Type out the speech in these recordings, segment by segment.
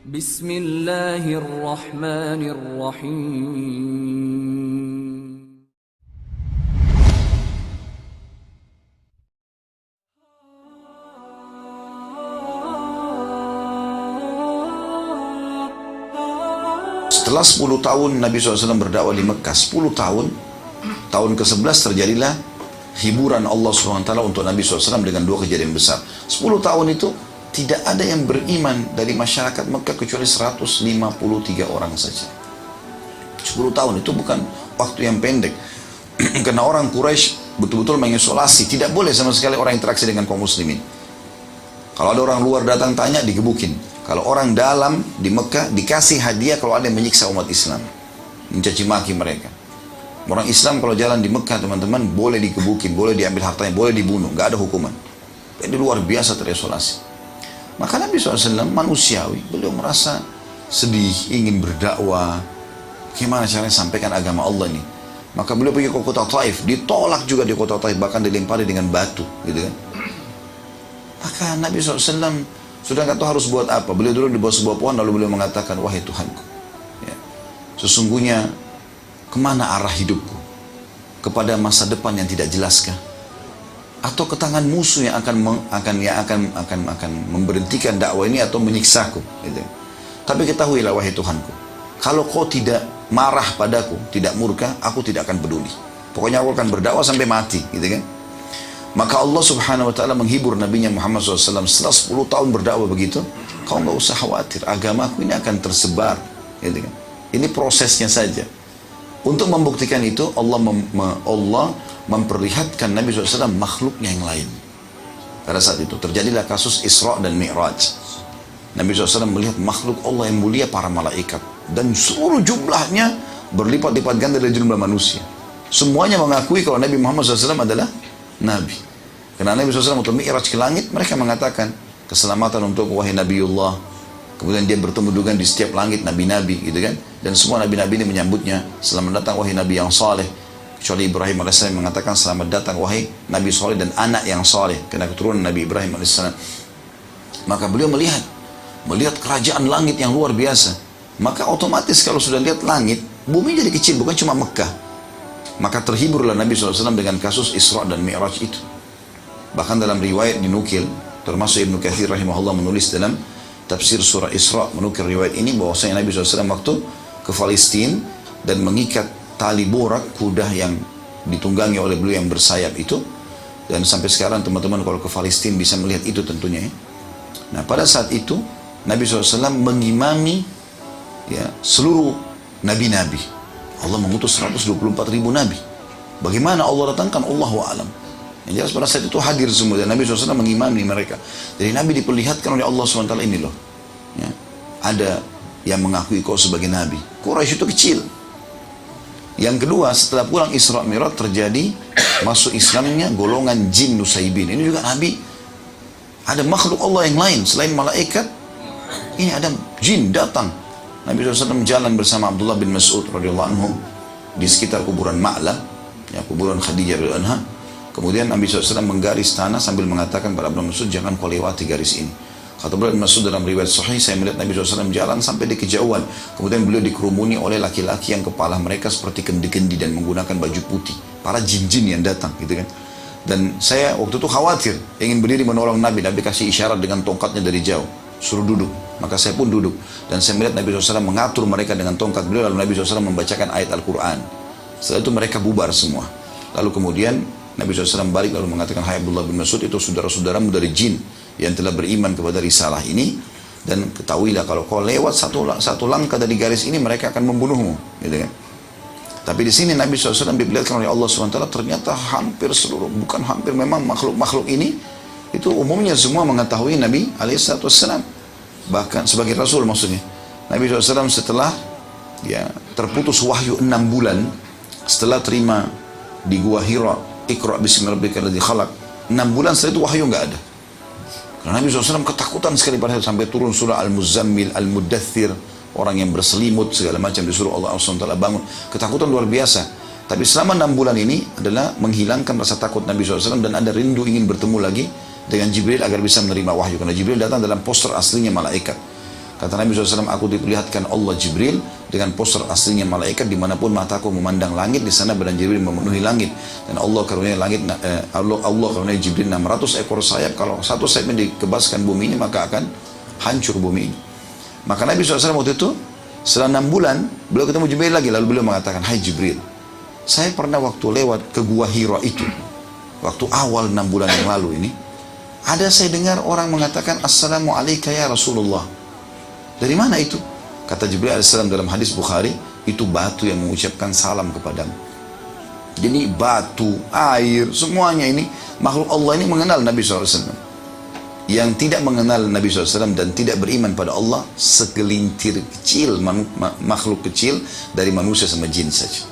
Bismillahirrahmanirrahim. Setelah 10 tahun Nabi SAW berdakwah di Mekah, 10 tahun, tahun ke-11 terjadilah hiburan Allah SWT untuk Nabi SAW dengan dua kejadian besar. 10 tahun itu tidak ada yang beriman dari masyarakat Mekah kecuali 153 orang saja. 10 tahun itu bukan waktu yang pendek. Karena orang Quraisy betul-betul mengisolasi, tidak boleh sama sekali orang interaksi dengan kaum muslimin. Kalau ada orang luar datang tanya, digebukin. Kalau orang dalam di Mekah dikasih hadiah kalau ada yang menyiksa umat Islam, mencaci maki mereka. Orang Islam kalau jalan di Mekah teman-teman boleh digebukin, boleh diambil hartanya, boleh dibunuh, nggak ada hukuman. Jadi luar biasa terisolasi. Maka Nabi SAW manusiawi, beliau merasa sedih, ingin berdakwah. Gimana caranya sampaikan agama Allah ini? Maka beliau pergi ke kota Taif, ditolak juga di kota Taif, bahkan dilempari dengan batu, gitu kan? Maka Nabi SAW sudah nggak tahu harus buat apa. Beliau dulu di bawah sebuah pohon lalu beliau mengatakan, wahai Tuhanku, ya, sesungguhnya kemana arah hidupku? Kepada masa depan yang tidak jelaskah? Atau ke tangan musuh yang akan memberhentikan dakwah ini atau menyiksaku? Gitu. Tapi ketahuilah wahai Tuhanku, kalau kau tidak marah padaku, tidak murka, aku tidak akan peduli. Pokoknya aku akan berdakwah sampai mati, gitu kan? Maka Allah Subhanahu wa ta'ala menghibur Nabi Muhammad SAW setelah 10 tahun berdakwah begitu, kau nggak usah khawatir, agamaku ini akan tersebar, gitu kan? Ini prosesnya saja. Untuk membuktikan itu, Allah memperlihatkan Nabi SAW makhluknya yang lain. Pada saat itu terjadilah kasus Isra dan Mi'raj. Nabi SAW melihat makhluk Allah yang mulia, para malaikat, dan seluruh jumlahnya berlipat-lipat ganda dari jumlah manusia. Semuanya mengakui kalau Nabi Muhammad SAW adalah Nabi. Karena Nabi SAW untuk Mi'raj ke langit, mereka mengatakan keselamatan untuk wahai Nabiullah. Kemudian dia bertemu dengan di setiap langit nabi-nabi, gitu kan? Dan semua nabi-nabi ini menyambutnya, selamat datang wahai Nabi yang saleh. Kecuali Ibrahim AS mengatakan selamat datang wahai Nabi saleh dan anak yang saleh, karena keturunan Nabi Ibrahim AS. Maka beliau melihat kerajaan langit yang luar biasa. Maka otomatis kalau sudah lihat langit, bumi jadi kecil, bukan cuma Mekah. Maka terhiburlah Nabi SAW dengan kasus Isra dan Mi'raj itu. Bahkan dalam riwayat dinukil, termasuk Ibnu Katsir rahimahullah menulis dalam tafsir surah Isra, menukil riwayat ini bahwasanya Nabi SAW waktu ke Palestina dan mengikat tali borak kuda yang ditunggangi oleh beliau yang bersayap itu. Dan sampai sekarang teman-teman kalau ke Palestina bisa melihat itu tentunya ya. Nah pada saat itu Nabi SAW mengimami ya, seluruh nabi-nabi. Allah mengutus 124 ribu nabi. Bagaimana Allah datangkan? Allahu a'lam. Yang jelas pada saat itu hadir semua dan Nabi SAW mengimani mereka. Jadi Nabi diperlihatkan oleh Allah SWT ini loh. Ya, ada yang mengakui kau sebagai Nabi. Quraisy itu kecil. Yang kedua, setelah pulang Isra Mi'raj terjadi masuk Islamnya golongan jin Nusaybin. Ini juga Nabi. Ada makhluk Allah yang lain selain malaikat. Ini ada jin datang. Nabi SAW jalan bersama Abdullah bin Mas'ud radhiyallahu anhu di sekitar kuburan Ma'la, ya, kuburan Khadijah radhiyallahu anha. Kemudian Nabi SAW menggaris tanah sambil mengatakan pada Abdullah bin Mas'ud, jangan kau lewati garis ini. Kata Abdullah bin Mas'ud dalam riwayat sahih, saya melihat Nabi SAW jalan sampai di kejauhan. Kemudian beliau dikerumuni oleh laki-laki yang kepala mereka seperti kendi-kendi dan menggunakan baju putih. Para jin-jin yang datang, gitu kan. Dan saya waktu itu khawatir, ingin berdiri menolong Nabi. Nabi kasih isyarat dengan tongkatnya dari jauh, suruh duduk. Maka saya pun duduk. Dan saya melihat Nabi SAW mengatur mereka dengan tongkat beliau. Lalu Nabi SAW membacakan ayat Al-Quran. Setelah itu mereka bubar semua. Lalu kemudian Nabi SAW balik lalu mengatakan, hai Abdullah bin Mas'ud, itu saudara-saudaramu dari jin yang telah beriman kepada risalah ini. Dan ketahuilah kalau kau lewat satu langkah dari garis ini, mereka akan membunuhmu. Gitu kan? Tapi di sini Nabi SAW diperlihatkan oleh Allah SWT, ternyata hampir seluruh, bukan hampir, memang makhluk-makhluk ini, itu umumnya semua mengetahui Nabi SAW. Bahkan sebagai Rasul maksudnya. Nabi SAW setelah ya, terputus wahyu 6 bulan, setelah terima di Gua Hira, Iqra bismi rabbikal ladzi khalaq, 6 bulan setelah itu wahyu nggak ada. Karena Nabi SAW ketakutan sekali pada saat sampai turun surah Al-Muzammil, Al-Muddathir, orang yang berselimut segala macam disuruh Allah SWT bangun. Ketakutan luar biasa. Tapi selama 6 bulan ini adalah menghilangkan rasa takut Nabi SAW dan ada rindu ingin bertemu lagi dengan Jibril agar bisa menerima wahyu. Karena Jibril datang dalam poster aslinya malaikat. Kata Nabi SAW, aku diperlihatkan Allah Jibril dengan poster aslinya malaikat, dimanapun mataku memandang langit, di sana badan Jibril memenuhi langit. Dan Allah karunia Allah karunia Jibril 600 ekor sayap. Kalau satu sayapnya dikebaskan bumi ini, maka akan hancur bumi ini. Maka Nabi SAW waktu itu, setelah 6 bulan, beliau ketemu Jibril lagi. Lalu beliau mengatakan, hai Jibril, saya pernah waktu lewat ke Gua Hira itu, waktu awal 6 bulan yang lalu ini, ada saya dengar orang mengatakan, Assalamualaikum ya Rasulullah. Dari mana itu? Kata Jibril AS dalam hadis Bukhari, itu batu yang mengucapkan salam kepadamu. Jadi batu, air, semuanya ini, makhluk Allah ini mengenal Nabi SAW. Yang tidak mengenal Nabi SAW dan tidak beriman pada Allah, segelintir kecil, makhluk kecil dari manusia sama jin saja.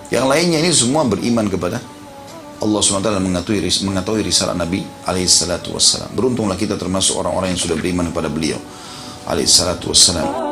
Yang lainnya ini semua beriman kepada Allah SWT dan mengetahui risalah Nabi SAW. Beruntunglah kita termasuk orang-orang yang sudah beriman kepada beliau alaihissalatu wassalam.